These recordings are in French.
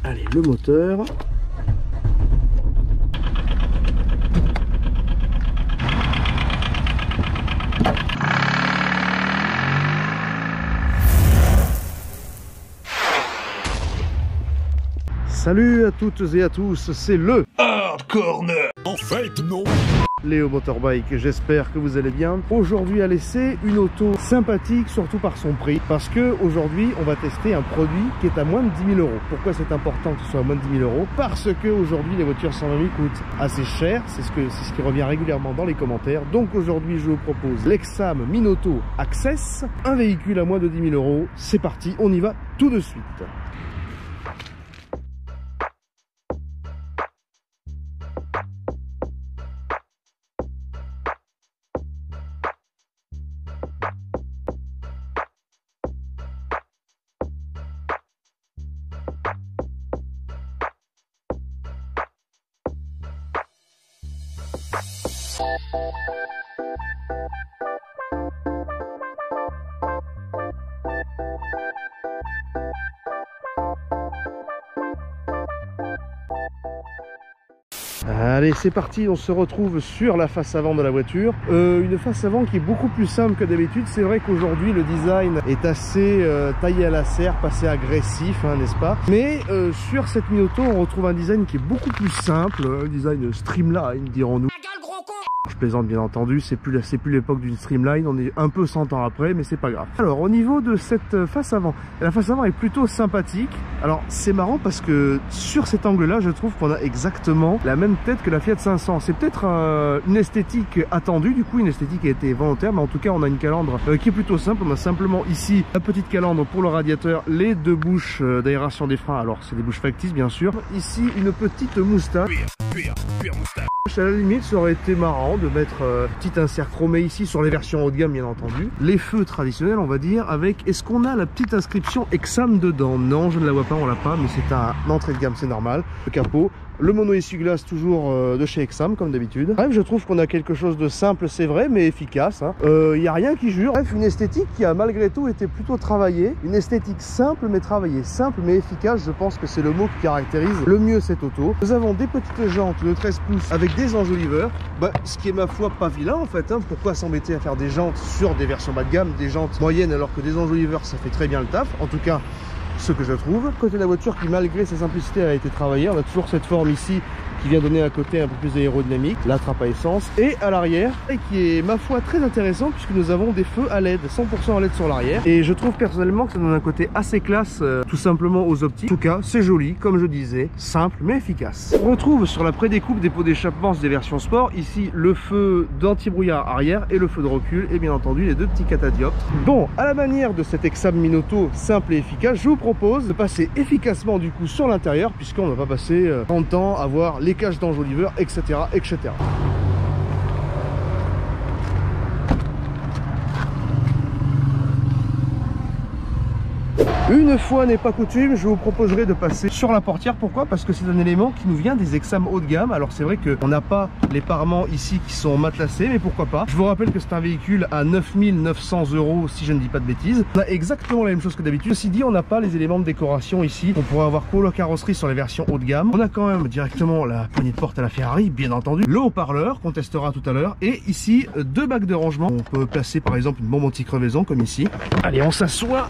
Allez, le moteur. Salut à toutes et à tous, c'est le Hard Corner. En fait, non. Léo Motorbike, j'espère que vous allez bien. Aujourd'hui à l'essai, une auto sympathique, surtout par son prix, parce que aujourd'hui on va tester un produit qui est à moins de 10 000 euros. Pourquoi c'est important que ce soit à moins de 10 000 euros? Parce que aujourd'hui les voitures 120 000 coûtent assez cher, c'est ce qui revient régulièrement dans les commentaires. Donc aujourd'hui je vous propose l'Exam Minoto Access, un véhicule à moins de 10 000 euros. C'est parti, on y va tout de suite. Allez, c'est parti, on se retrouve sur la face avant de la voiture. Une face avant qui est beaucoup plus simple que d'habitude. C'est vrai qu'aujourd'hui le design est assez taillé à la serpe, assez agressif, hein, n'est-ce pas? Mais sur cette Minoto, on retrouve un design qui est beaucoup plus simple, un design streamline, dirons-nous. Je plaisante bien entendu, c'est plus l'époque d'une streamline, on est un peu 100 ans après, mais c'est pas grave. Alors au niveau de cette face avant, la face avant est plutôt sympathique. Alors c'est marrant parce que sur cet angle là, je trouve qu'on a exactement la même tête que la Fiat 500. C'est peut-être une esthétique attendue, du coup une esthétique qui a été volontaire, mais en tout cas on a une calandre qui est plutôt simple. On a simplement ici la petite calandre pour le radiateur, les deux bouches d'aération des freins, alors c'est des bouches factices bien sûr. Ici une petite moustache. Cuir moustache. À la limite, ça aurait été marrant de mettre petit insert chromé ici sur les versions haut de gamme, bien entendu. Les feux traditionnels, on va dire, avec... Est-ce qu'on a la petite inscription Exam dedans? Non, je ne la vois pas, on l'a pas, mais c'est un entrée de gamme, c'est normal. Le capot. Le mono essuie-glace toujours de chez Exam comme d'habitude. Bref, je trouve qu'on a quelque chose de simple, c'est vrai, mais efficace. Il n'y a rien qui jure. Bref, une esthétique qui a malgré tout été plutôt travaillée. Une esthétique simple mais travaillée. Simple mais efficace, je pense que c'est le mot qui caractérise le mieux cette auto. Nous avons des petites jantes de 13 pouces avec des enjoliveurs. Ce qui est ma foi pas vilain en fait. Pourquoi s'embêter à faire des jantes sur des versions bas de gamme, des jantes moyennes alors que des enjoliveurs ça fait très bien le taf. En tout cas, ce que je trouve. Côté de la voiture qui malgré sa simplicité a été travaillée, on a toujours cette forme ici qui vient donner un côté un peu plus aérodynamique, la trappe à essence, et à l'arrière, et qui est ma foi très intéressant puisque nous avons des feux à LED, 100% à LED sur l'arrière, et je trouve personnellement que ça donne un côté assez classe tout simplement aux optiques. En tout cas c'est joli, comme je disais, simple mais efficace. On retrouve sur la prédécoupe des pots d'échappement des versions sport, ici le feu d'anti-brouillard arrière et le feu de recul, et bien entendu les deux petits catadioptres. Bon, à la manière de cet Exam Minoto simple et efficace, je vous propose de passer efficacement du coup sur l'intérieur, puisqu'on ne va pas passer 30 ans à voir les caches d'enjoliveurs, etc., etc. Une fois n'est pas coutume, je vous proposerai de passer sur la portière. Pourquoi? Parce que c'est un élément qui nous vient des Exam haut de gamme. Alors c'est vrai qu'on n'a pas les parements ici qui sont matelassés, mais pourquoi pas. Je vous rappelle que c'est un véhicule à 9 900 € si je ne dis pas de bêtises. On a exactement la même chose que d'habitude. Ceci dit, on n'a pas les éléments de décoration ici. On pourrait avoir pour la carrosserie sur les versions haut de gamme. On a quand même directement la poignée de porte à la Ferrari, bien entendu. Le haut-parleur qu'on testera tout à l'heure. Et ici, deux bacs de rangement. On peut placer par exemple une bombe anti-crevaison comme ici. Allez, on s'assoit.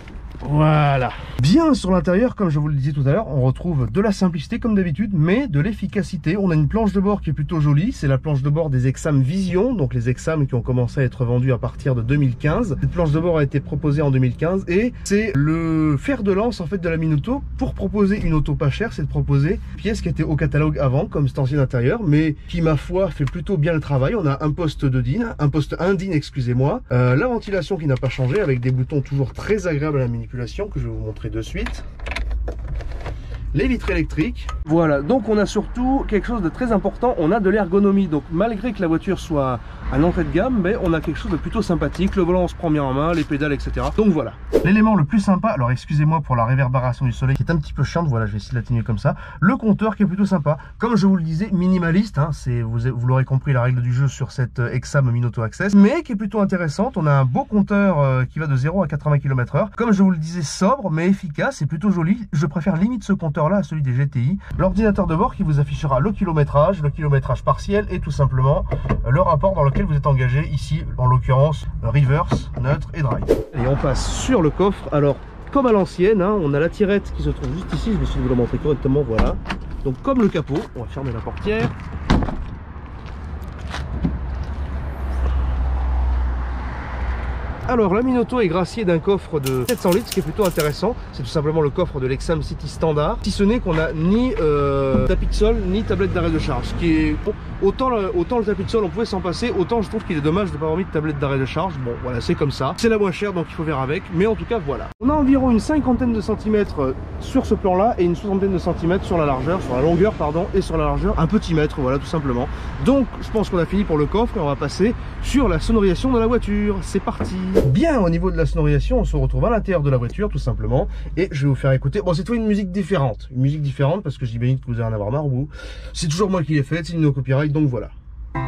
Voilà. Bien sur l'intérieur, comme je vous le disais tout à l'heure, on retrouve de la simplicité comme d'habitude, mais de l'efficacité. On a une planche de bord qui est plutôt jolie. C'est la planche de bord des Exam Vision, donc les Exam qui ont commencé à être vendus à partir de 2015. Cette planche de bord a été proposée en 2015 et c'est le fer de lance en fait de la Minoto pour proposer une auto pas chère. C'est de proposer une pièce qui était au catalogue avant, comme cet ancien intérieur, mais qui ma foi fait plutôt bien le travail. On a un poste de DIN, un poste indine, excusez-moi. La ventilation qui n'a pas changé avec des boutons toujours très agréables à la manipulation que je vais vous montrer de suite. Les vitres électriques. Voilà, donc on a surtout quelque chose de très important, on a de l'ergonomie. Donc malgré que la voiture soit À l'entrée de gamme, mais on a quelque chose de plutôt sympathique. Le volant, on se prend bien en main, les pédales, etc. Donc voilà. L'élément le plus sympa, alors excusez-moi pour la réverbération du soleil qui est un petit peu chiante, voilà, je vais essayer de l'atténuer comme ça. Le compteur qui est plutôt sympa. Comme je vous le disais, minimaliste, hein, vous l'aurez compris, la règle du jeu sur cette Exam Minoto Access, mais qui est plutôt intéressante. On a un beau compteur qui va de 0 à 80 km/h. Comme je vous le disais, sobre mais efficace et plutôt joli. Je préfère limite ce compteur-là à celui des GTI. L'ordinateur de bord qui vous affichera le kilométrage partiel et tout simplement le rapport dans lequel vous êtes engagé, ici en l'occurrence reverse, neutre et drive. Et on passe sur le coffre. Alors comme à l'ancienne, hein, on a la tirette qui se trouve juste ici, je vais essayer de vous la montrer correctement, voilà. Donc comme le capot, on va fermer la portière. Alors la Minoto est graciée d'un coffre de 700 litres, ce qui est plutôt intéressant. C'est tout simplement le coffre de l'Exam City standard, si ce n'est qu'on a ni tapis de sol ni tablette d'arrêt de charge, ce qui est autant le tapis de sol on pouvait s'en passer, autant je trouve qu'il est dommage de ne pas avoir mis de tablette d'arrêt de charge. Bon voilà, c'est comme ça, c'est la moins chère donc il faut faire avec, mais en tout cas voilà. On a environ une cinquantaine de centimètres sur ce plan là et une soixantaine de centimètres sur la largeur, sur la longueur pardon, et sur la largeur un petit mètre, voilà tout simplement. Donc je pense qu'on a fini pour le coffre et on va passer sur la sonorisation de la voiture. C'est parti. Bien, au niveau de la sonorisation, on se retrouve à l'intérieur de la voiture tout simplement et je vais vous faire écouter, bon c'est une musique différente, parce que j'imagine que vous allez en avoir marre au bout. C'est toujours moi qui l'ai faite, c'est une no copyright, donc voilà. Un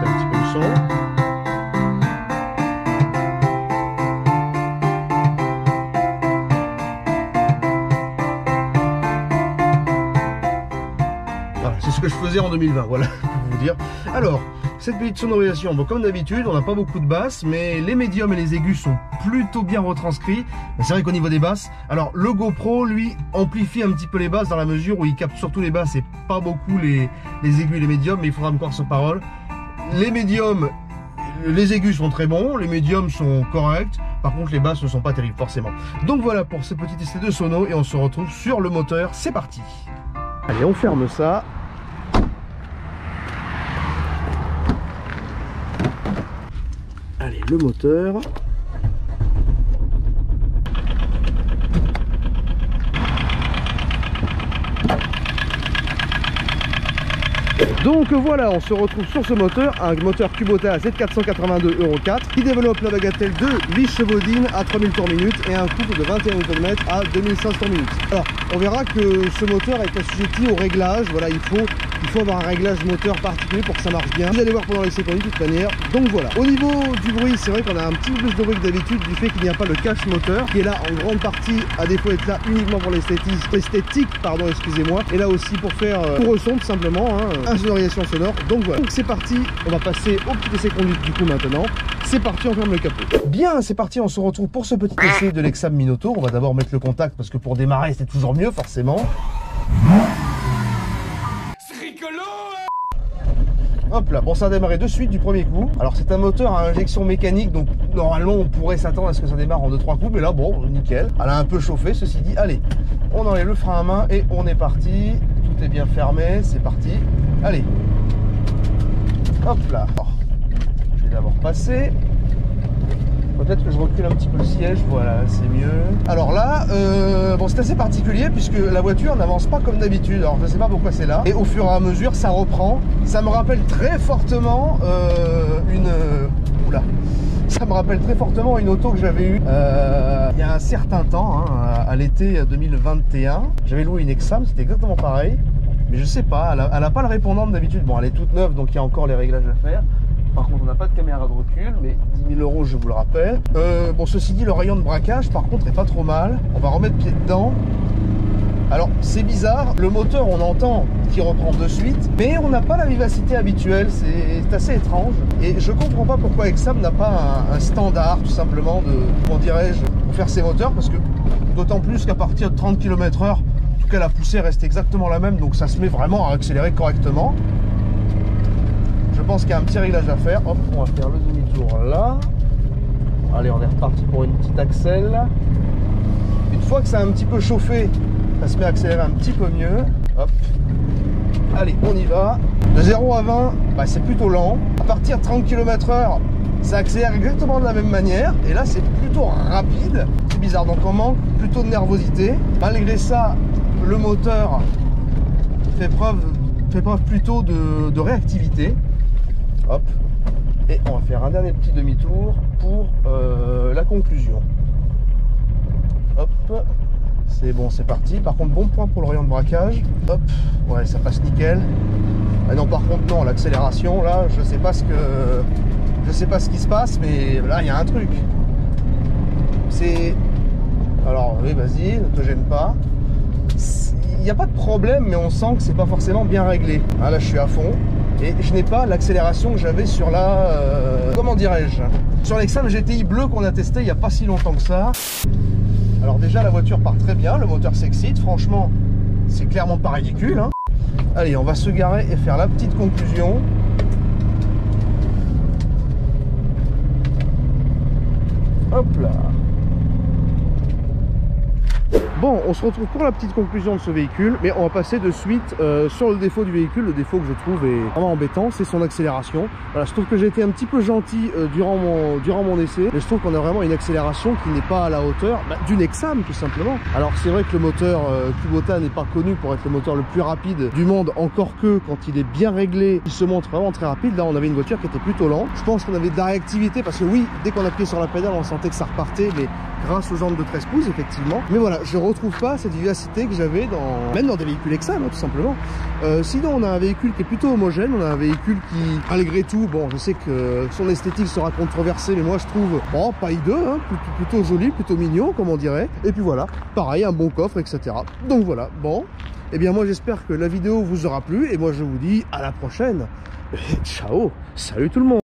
petit peu le son. Voilà, c'est ce que je faisais en 2020, voilà, pour vous dire. Alors, cette petite sonorisation, bon, comme d'habitude, on n'a pas beaucoup de basses, mais les médiums et les aigus sont plutôt bien retranscrits. C'est vrai qu'au niveau des basses, alors le GoPro, lui, amplifie un petit peu les basses dans la mesure où il capte surtout les basses et pas beaucoup les aigus et les médiums, mais il faudra me croire sur parole. Les médiums, les aigus sont très bons, les médiums sont corrects, par contre les basses ne sont pas terribles forcément. Donc voilà pour ce petit essai de sono et on se retrouve sur le moteur, c'est parti. Allez, on ferme ça. Allez, le moteur. Donc voilà, on se retrouve sur ce moteur, un moteur Kubota Z482 Euro 4 qui développe la bagatelle de 8 chevaux d'In à 3000 tours minute et un couple de 21 Nm à 2500 minutes. Alors, on verra que ce moteur est assujetti au réglage, voilà, il faut avoir un réglage moteur particulier pour que ça marche bien. Vous allez voir pendant l'essai conduit de toute manière. Donc voilà. Au niveau du bruit, c'est vrai qu'on a un petit peu plus de bruit que d'habitude du fait qu'il n'y a pas le cache moteur qui est là en grande partie, à défaut d'être là uniquement pour l'esthétique, pardon, excusez-moi, et là aussi pour faire pour le son tout simplement, hein, sonorisation sonore. Donc voilà. Donc c'est parti, on va passer au petit essai conduit du coup maintenant. C'est parti, on ferme le capot. Bien, c'est parti, on se retrouve pour ce petit essai de l'Exam Minoto. On va d'abord mettre le contact parce que pour démarrer c'est toujours mieux forcément. Hop là, bon ça a démarré de suite du premier coup. Alors c'est un moteur à injection mécanique, donc normalement on pourrait s'attendre à ce que ça démarre en 2-3 coups, mais là bon, nickel. Elle a un peu chauffé, ceci dit. Allez, on enlève le frein à main et on est parti. Tout est bien fermé, c'est parti. Allez. Hop là. Alors, je vais d'abord passer. Peut-être que je recule un petit peu le siège, voilà, c'est mieux. Alors là, bon, c'est assez particulier puisque la voiture n'avance pas comme d'habitude. Alors je ne sais pas pourquoi c'est là. Et au fur et à mesure, ça reprend. Ça me rappelle très fortement ça me rappelle très fortement une auto que j'avais eue il y a un certain temps, hein, à l'été 2021. J'avais loué une Exam, c'était exactement pareil. Mais je sais pas, elle a pas le répondant d'habitude. Bon, elle est toute neuve, donc il y a encore les réglages à faire. Par contre, on n'a pas de caméra de recul, mais 10 000 €, je vous le rappelle. Bon, ceci dit, le rayon de braquage, par contre, est pas trop mal. On va remettre pied dedans. Alors, c'est bizarre. Le moteur, on entend qu'il reprend de suite, mais on n'a pas la vivacité habituelle. C'est assez étrange. Et je comprends pas pourquoi Exam n'a pas un standard, tout simplement, de, comment dirais-je, pour faire ses moteurs, parce que d'autant plus qu'à partir de 30 km/h, en tout cas, la poussée reste exactement la même, donc ça se met vraiment à accélérer correctement. Je pense qu'il y a un petit réglage à faire. Hop, on va faire le demi-tour là. Allez, on est reparti pour une petite accel. Une fois que ça a un petit peu chauffé, ça se met à accélérer un petit peu mieux. Hop. Allez, on y va. De 0 à 20, bah, c'est plutôt lent. À partir de 30 km/h, ça accélère exactement de la même manière. Et là, c'est plutôt rapide. C'est bizarre, donc on manque plutôt de nervosité. Malgré ça, le moteur fait preuve fait preuve plutôt de réactivité. Hop. Et on va faire un dernier petit demi-tour pour la conclusion. Hop. C'est bon, c'est parti. Par contre, bon point pour le rayon de braquage. Hop. Ouais, ça passe nickel. Ah non, par contre, non, l'accélération, là, je sais pas ce qui se passe, mais là, il y a un truc. C'est... Alors, oui, vas-y, ne te gêne pas. Il n'y a pas de problème, mais on sent que c'est pas forcément bien réglé. Ah, là, je suis à fond. Et je n'ai pas l'accélération que j'avais sur la... comment dirais-je? Sur l'Exam GTI bleu qu'on a testé il n'y a pas si longtemps que ça. Alors déjà, la voiture part très bien, le moteur s'excite. Franchement, c'est clairement pas ridicule, hein. Allez, on va se garer et faire la petite conclusion. Hop là. Bon, on se retrouve pour la petite conclusion de ce véhicule, mais on va passer de suite sur le défaut du véhicule. Le défaut que je trouve est vraiment embêtant, c'est son accélération. Voilà, je trouve que j'ai été un petit peu gentil durant mon essai, mais je trouve qu'on a vraiment une accélération qui n'est pas à la hauteur d'une Exam, tout simplement. Alors c'est vrai que le moteur Kubota n'est pas connu pour être le moteur le plus rapide du monde, encore que quand il est bien réglé, il se montre vraiment très rapide. Là, on avait une voiture qui était plutôt lente. Je pense qu'on avait de la réactivité, parce que oui, dès qu'on appuyait sur la pédale, on sentait que ça repartait, mais grâce aux jantes de 13 pouces, effectivement. Mais voilà, je retrouve pas cette vivacité que j'avais même dans des véhicules Exam, hein, tout simplement. Sinon, on a un véhicule qui est plutôt homogène. On a un véhicule qui, malgré tout, bon, je sais que son esthétique sera controversée, mais moi, je trouve, bon, pas hideux, hein, plutôt joli, plutôt mignon, comme on dirait. Et puis voilà, pareil, un bon coffre, etc. Donc voilà, bon. Eh bien, moi, j'espère que la vidéo vous aura plu. Et moi, je vous dis à la prochaine. Et ciao, salut tout le monde.